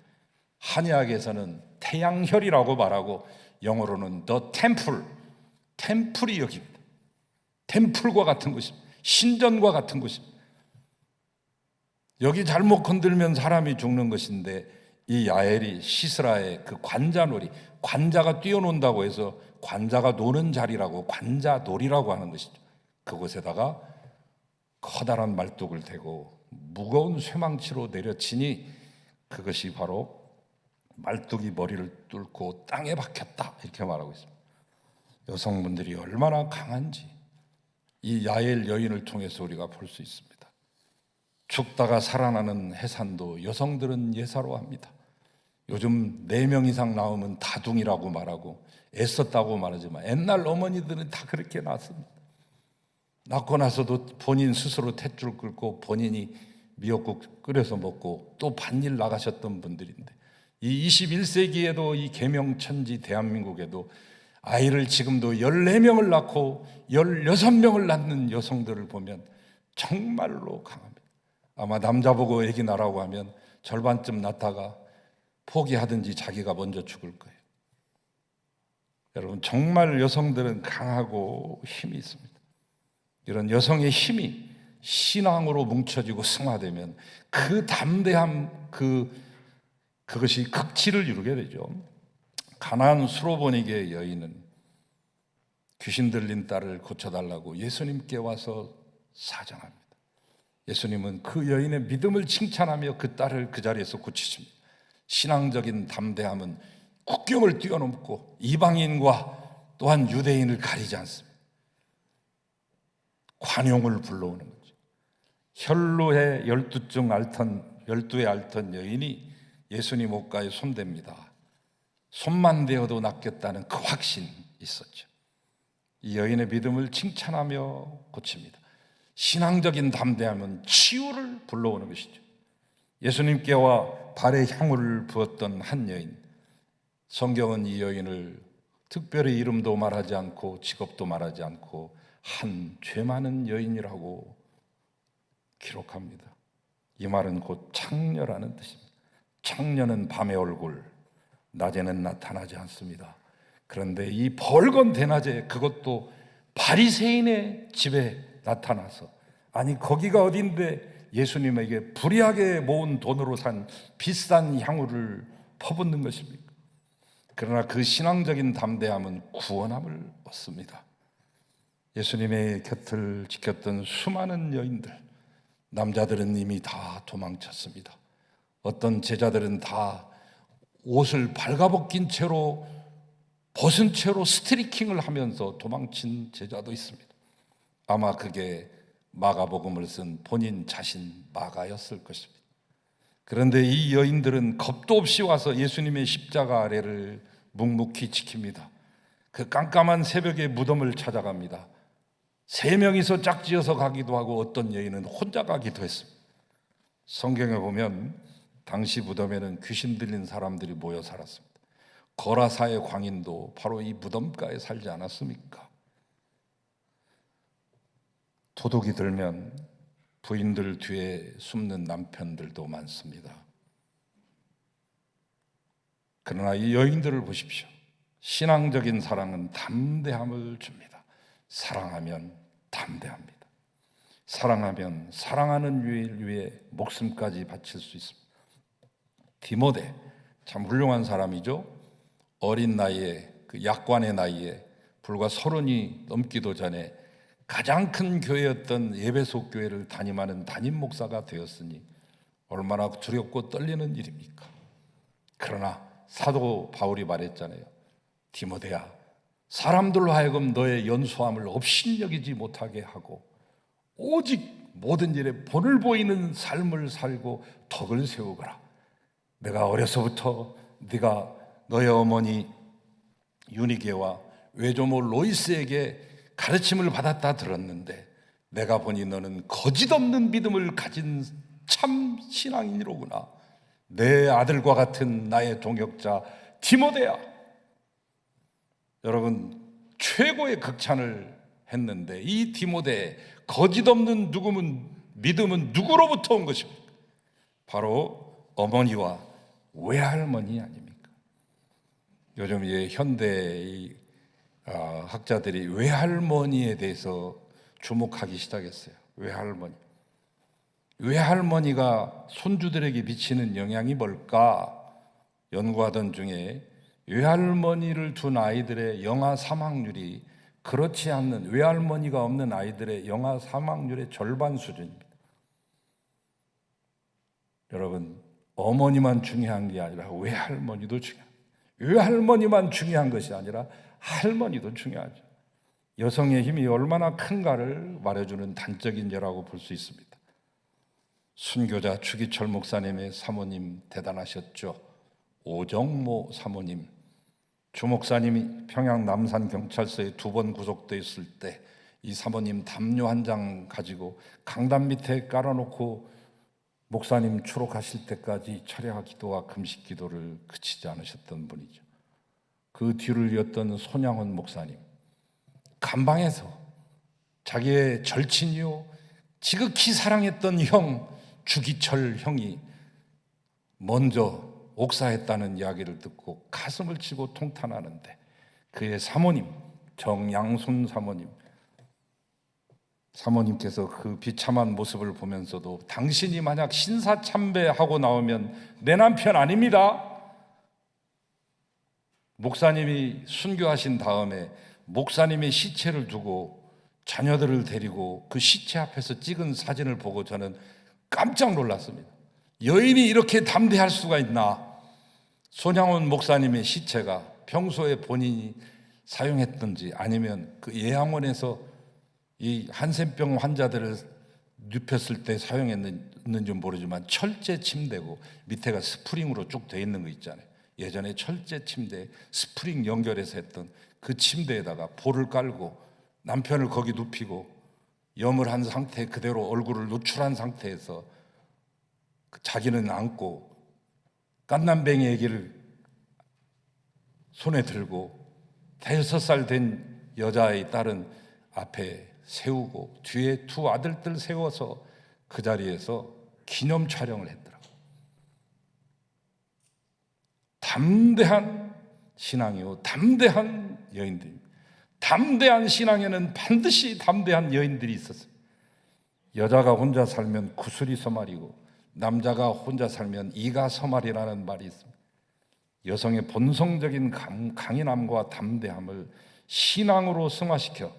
한의학에서는 태양혈이라고 말하고 영어로는 the temple, 템플이 여기입니다. 템플과 같은 곳입니다. 신전과 같은 곳입니다. 여기 잘못 건들면 사람이 죽는 것인데 이 야엘이 시스라의 그 관자놀이, 관자가 뛰어논다고 해서 관자가 노는 자리라고 관자놀이라고 하는 것이죠. 그곳에다가 커다란 말뚝을 대고 무거운 쇠망치로 내려치니 그것이 바로 말뚝이 머리를 뚫고 땅에 박혔다 이렇게 말하고 있습니다. 여성분들이 얼마나 강한지 이 야엘 여인을 통해서 우리가 볼 수 있습니다. 죽다가 살아나는 해산도 여성들은 예사로합니다. 요즘 4명 이상 나오면 다둥이라고 말하고 애썼다고 말하지만 옛날 어머니들은 다 그렇게 낳았습니다. 낳고 나서도 본인 스스로 탯줄 끓고 본인이 미역국 끓여서 먹고 또 밭일 나가셨던 분들인데 이 21세기에도 이 계명천지 대한민국에도 아이를 지금도 14명을 낳고 16명을 낳는 여성들을 보면 정말로 강합니다. 아마 남자 보고 아기 낳으라고 하면 절반쯤 낳다가 포기하든지 자기가 먼저 죽을 거예요. 여러분 정말 여성들은 강하고 힘이 있습니다. 이런 여성의 힘이 신앙으로 뭉쳐지고 승화되면 그 담대함, 그것이 극치를 이루게 되죠. 가나안 수로보니게 여인은 귀신 들린 딸을 고쳐달라고 예수님께 와서 사정합니다. 예수님은 그 여인의 믿음을 칭찬하며 그 딸을 그 자리에서 고치십니다. 신앙적인 담대함은 국경을 뛰어넘고 이방인과 또한 유대인을 가리지 않습니다. 관용을 불러오는 거죠. 혈루의 12의 앓던 여인이 예수님 옷가에 손댑니다. 손만 대어도 낫겠다는 그 확신이 있었죠. 이 여인의 믿음을 칭찬하며 고칩니다. 신앙적인 담대함은 치유를 불러오는 것이죠. 예수님께와 발에 향을 부었던 한 여인, 성경은 이 여인을 특별히 이름도 말하지 않고 직업도 말하지 않고 한 죄 많은 여인이라고 기록합니다. 이 말은 곧 창녀라는 뜻입니다. 창녀는 밤의 얼굴, 낮에는 나타나지 않습니다. 그런데 이 벌건 대낮에, 그것도 바리새인의 집에 나타나서, 아니 거기가 어딘데 예수님에게 불이하게 모은 돈으로 산 비싼 향유를 퍼붓는 것입니까? 그러나 그 신앙적인 담대함은 구원함을 얻습니다. 예수님의 곁을 지켰던 수많은 여인들, 남자들은 이미 다 도망쳤습니다. 어떤 제자들은 다 옷을 발가벗긴 채로, 벗은 채로 스트리킹을 하면서 도망친 제자도 있습니다. 아마 그게 마가복음을 쓴 본인 자신 마가였을 것입니다. 그런데 이 여인들은 겁도 없이 와서 예수님의 십자가 아래를 묵묵히 지킵니다. 그 깜깜한 새벽에 무덤을 찾아갑니다. 3명이서 짝지어서 가기도 하고 어떤 여인은 혼자 가기도 했습니다. 성경에 보면 당시 무덤에는 귀신 들린 사람들이 모여 살았습니다. 거라사의 광인도 바로 이 무덤가에 살지 않았습니까? 도둑이 들면 부인들 뒤에 숨는 남편들도 많습니다. 그러나 이 여인들을 보십시오. 신앙적인 사랑은 담대함을 줍니다. 사랑하면 담대합니다. 사랑하면 사랑하는 일 위해 목숨까지 바칠 수 있습니다. 디모데, 참 훌륭한 사람이죠. 어린 나이에, 그 약관의 나이에 불과 30이 넘기도 전에 가장 큰 교회였던 에베소 교회를 담임하는 담임 목사가 되었으니 얼마나 두렵고 떨리는 일입니까? 그러나 사도 바울이 말했잖아요. 디모데야, 사람들로 하여금 너의 연소함을 업신여기지 못하게 하고 오직 모든 일에 본을 보이는 삶을 살고 덕을 세우거라. 내가 어려서부터 네가 너의 어머니 유니게와 외조모 로이스에게 가르침을 받았다 들었는데 내가 보니 너는 거짓없는 믿음을 가진 참 신앙인이로구나. 내 아들과 같은 나의 동역자 디모데야. 여러분, 최고의 극찬을 했는데 이 디모데, 거짓없는 믿음은 누구로부터 온 것입니까? 바로 어머니와 외할머니 아닙니까? 요즘 현대 학자들이 외할머니에 대해서 주목하기 시작했어요. 외할머니가 손주들에게 미치는 영향이 뭘까 연구하던 중에 외할머니를 둔 아이들의 영아 사망률이 그렇지 않는, 외할머니가 없는 아이들의 영아 사망률의 절반 수준입니다. 여러분, 어머니만 중요한 게 아니라 외할머니도 중요합니다. 외할머니만 중요한 것이 아니라 할머니도 중요하죠. 여성의 힘이 얼마나 큰가를 말해주는 단적인 예라고 볼 수 있습니다. 순교자 추기철 목사님의 사모님 대단하셨죠. 오정모 사모님, 주 목사님이 평양 남산 경찰서에 2번 구속됐을 때 이 사모님 담요 한 장 가지고 강단 밑에 깔아놓고 목사님 추록하실 때까지 철야 기도와 금식 기도를 그치지 않으셨던 분이죠. 그 뒤를 이었던 손양원 목사님, 감방에서 자기의 절친이요 지극히 사랑했던 형 주기철 형이 먼저 옥사했다는 이야기를 듣고 가슴을 치고 통탄하는데 그의 사모님 정양순 사모님께서 그 비참한 모습을 보면서도 당신이 만약 신사참배하고 나오면 내 남편 아닙니다. 목사님이 순교하신 다음에 목사님의 시체를 두고 자녀들을 데리고 그 시체 앞에서 찍은 사진을 보고 저는 깜짝 놀랐습니다. 여인이 이렇게 담대할 수가 있나? 손양원 목사님의 시체가 평소에 본인이 사용했던지 아니면 그 예양원에서 이 한센병 환자들을 눕혔을 때 사용했는지 모르지만 철제 침대고 밑에가 스프링으로 쭉 돼 있는 거 있잖아요. 예전에 철제 침대 스프링 연결해서 했던 그 침대에다가 볼을 깔고 남편을 거기 눕히고 염을 한 상태 그대로 얼굴을 노출한 상태에서 자기는 안고 깐난뱅이 아기를 손에 들고 5살 된 여자의 딸은 앞에 세우고 뒤에 두 아들들 세워서 그 자리에서 기념 촬영을 했더라고. 담대한 신앙이요, 담대한 여인들. 담대한 신앙에는 반드시 담대한 여인들이 있었어요. 여자가 혼자 살면 구슬이 서말이고 남자가 혼자 살면 이가 서말이라는 말이 있습니다. 여성의 본성적인 강인함과 담대함을 신앙으로 승화시켜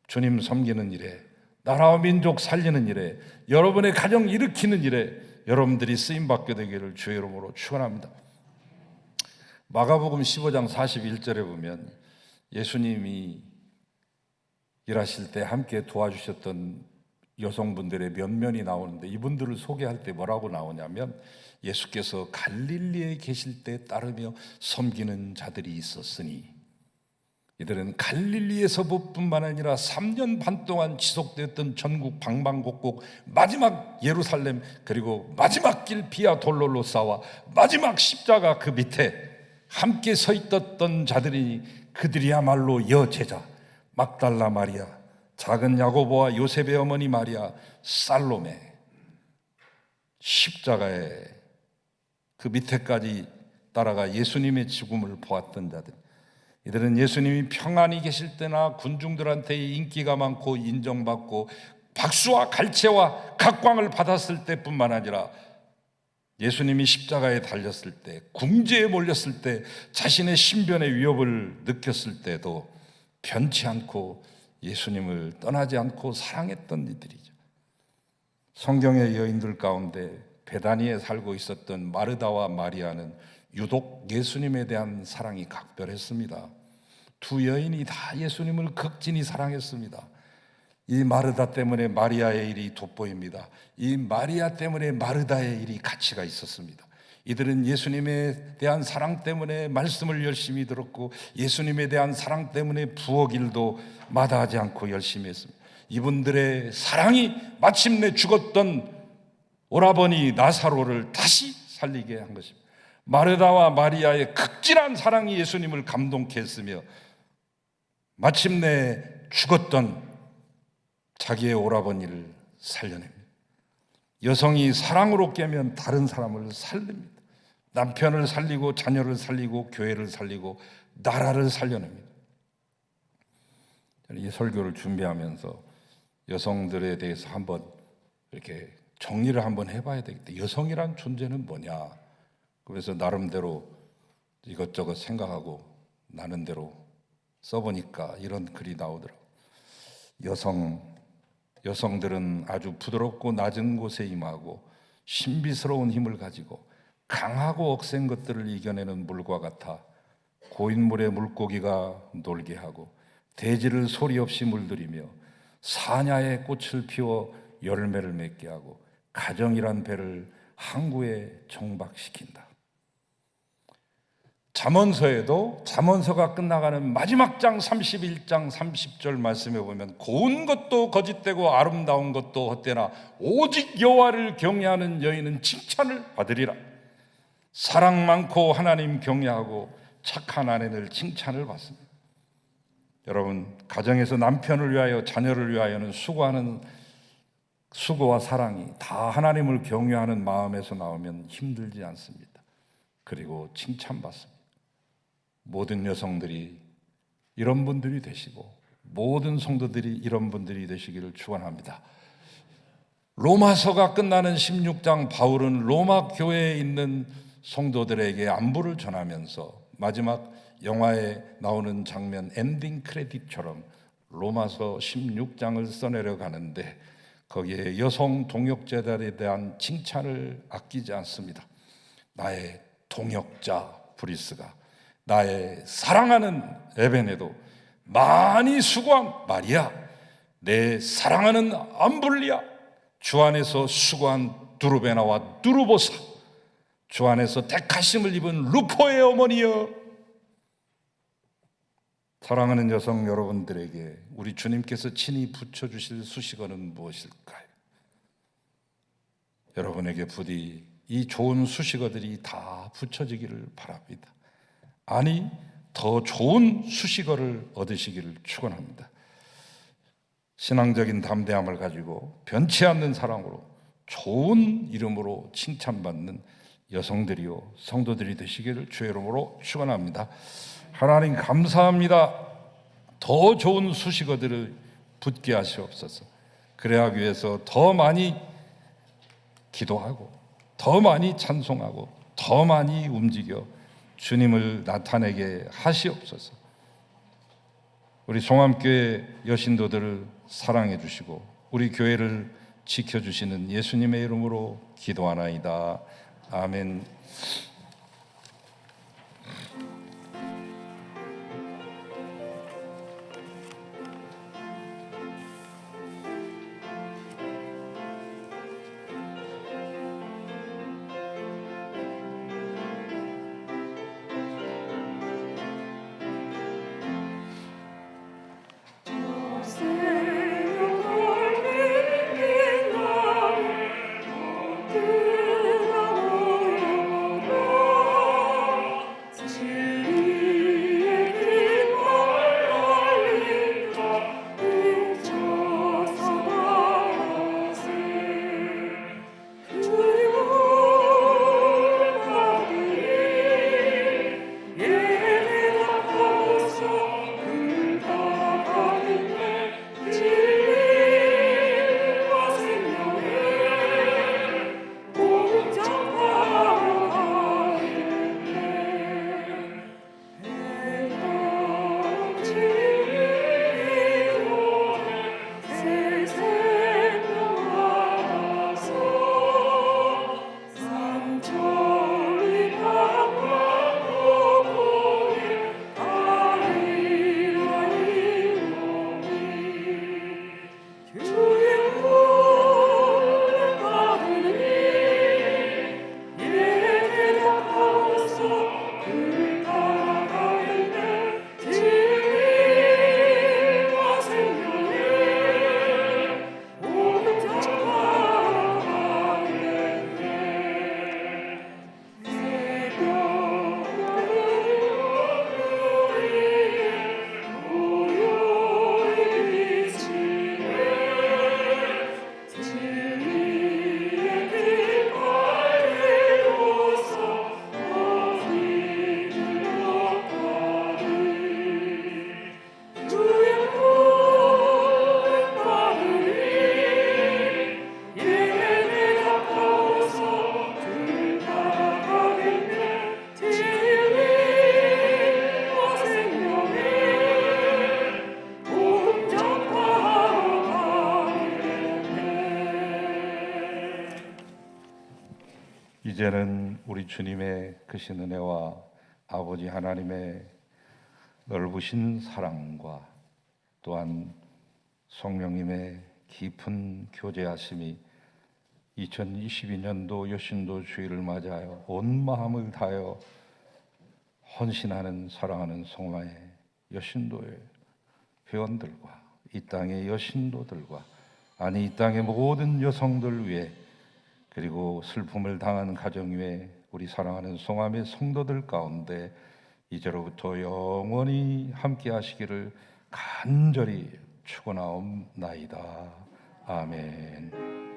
주님 섬기는 일에, 나라와 민족 살리는 일에, 여러분의 가정 일으키는 일에 여러분들이 쓰임받게 되기를 주의 이름으로 축원합니다. 마가복음 15장 41절에 보면 예수님이 일하실 때 함께 도와주셨던 여성분들의 면면이 나오는데, 이분들을 소개할 때 뭐라고 나오냐면, 예수께서 갈릴리에 계실 때 따르며 섬기는 자들이 있었으니, 이들은 갈릴리에서 뿐만 아니라 3년 반 동안 지속되었던 전국 방방곡곡 마지막 예루살렘, 그리고 마지막 길 비아 돌로로사와 마지막 십자가 그 밑에 함께 서 있었던 자들이, 그들이야말로 여제자 막달라 마리아, 작은 야고보와 요셉의 어머니 마리아, 살로메, 십자가의 그 밑에까지 따라가 예수님의 죽음을 보았던 자들. 이들은 예수님이 평안히 계실 때나 군중들한테 인기가 많고 인정받고 박수와 갈채와 각광을 받았을 때뿐만 아니라 예수님이 십자가에 달렸을 때, 궁지에 몰렸을 때, 자신의 신변의 위협을 느꼈을 때도 변치 않고 예수님을 떠나지 않고 사랑했던 이들이죠. 성경의 여인들 가운데 베다니에 살고 있었던 마르다와 마리아는 유독 예수님에 대한 사랑이 각별했습니다. 두 여인이 다 예수님을 극진히 사랑했습니다. 이 마르다 때문에 마리아의 일이 돋보입니다. 이 마리아 때문에 마르다의 일이 가치가 있었습니다. 이들은 예수님에 대한 사랑 때문에 말씀을 열심히 들었고, 예수님에 대한 사랑 때문에 부엌 일도 마다하지 않고 열심히 했습니다. 이분들의 사랑이 마침내 죽었던 오라버니 나사로를 다시 살리게 한 것입니다. 마르다와 마리아의 극진한 사랑이 예수님을 감동케 했으며, 마침내 죽었던 자기의 오라버니를 살려냅니다. 여성이 사랑으로 깨면 다른 사람을 살립니다. 남편을 살리고 자녀를 살리고 교회를 살리고 나라를 살려냅니다. 이 설교를 준비하면서 여성들에 대해서 한번 이렇게 정리를 한번 해봐야 되겠다. 여성이란 존재는 뭐냐? 그래서 나름대로 이것저것 생각하고 나는 대로 써보니까 이런 글이 나오더라고요. 여성들은 아주 부드럽고 낮은 곳에 임하고 신비스러운 힘을 가지고 강하고 억센 것들을 이겨내는 물과 같아 고인물의 물고기가 놀게 하고 대지를 소리 없이 물들이며 사냐의 꽃을 피워 열매를 맺게 하고 가정이란 배를 항구에 정박시킨다. 잠언서가 끝나가는 마지막 장 31장 30절 말씀에 보면, 고운 것도 거짓되고 아름다운 것도 헛되나 오직 여호와를 경외하는 여인은 칭찬을 받으리라. 사랑 많고 하나님 경외하고 착한 아내를 칭찬을 받습니다. 여러분, 가정에서 남편을 위하여 자녀를 위하여는 수고하는 수고와 사랑이 다 하나님을 경외하는 마음에서 나오면 힘들지 않습니다. 그리고 칭찬받습니다. 모든 여성들이 이런 분들이 되시고 모든 성도들이 이런 분들이 되시기를 축원합니다. 로마서가 끝나는 16장, 바울은 로마 교회에 있는 성도들에게 안부를 전하면서 마지막 영화에 나오는 장면 엔딩 크레딧처럼 로마서 16장을 써내려 가는데, 거기에 여성 동역자들에 대한 칭찬을 아끼지 않습니다. 나의 동역자 브리스가, 나의 사랑하는 에베네도, 많이 수고한 마리아, 내 사랑하는 암블리아, 주 안에서 수고한 두르베나와 두르보사, 주 안에서 택하심을 입은 루포의 어머니여, 사랑하는 여성 여러분들에게 우리 주님께서 친히 붙여주실 수식어는 무엇일까요? 여러분에게 부디 이 좋은 수식어들이 다 붙여지기를 바랍니다. 아니, 더 좋은 수식어를 얻으시기를 축원합니다. 신앙적인 담대함을 가지고 변치 않는 사랑으로 좋은 이름으로 칭찬받는 여성들이요 성도들이 되시기를 주의 이름으로 축원합니다. 하나님 감사합니다. 더 좋은 수식어들을 붙게 하시옵소서. 그래야 하기 위해서 더 많이 기도하고 더 많이 찬송하고 더 많이 움직여 주님을 나타내게 하시옵소서. 우리 송암교회 여신도들을 사랑해 주시고 우리 교회를 지켜주시는 예수님의 이름으로 기도하나이다. 아멘. 이제는 우리 주님의 크신 은혜와 아버지 하나님의 넓으신 사랑과 또한 성령님의 깊은 교제하심이 2022년도 여신도 주일을 맞이하여 온 마음을 다하여 헌신하는 사랑하는 성화의 여신도의 회원들과 이 땅의 여신도들과 아니 이 땅의 모든 여성들 위해 그리고 슬픔을 당한 가정 위에 우리 사랑하는 송암의 성도들 가운데 이제로부터 영원히 함께 하시기를 간절히 축원하옵나이다. 아멘.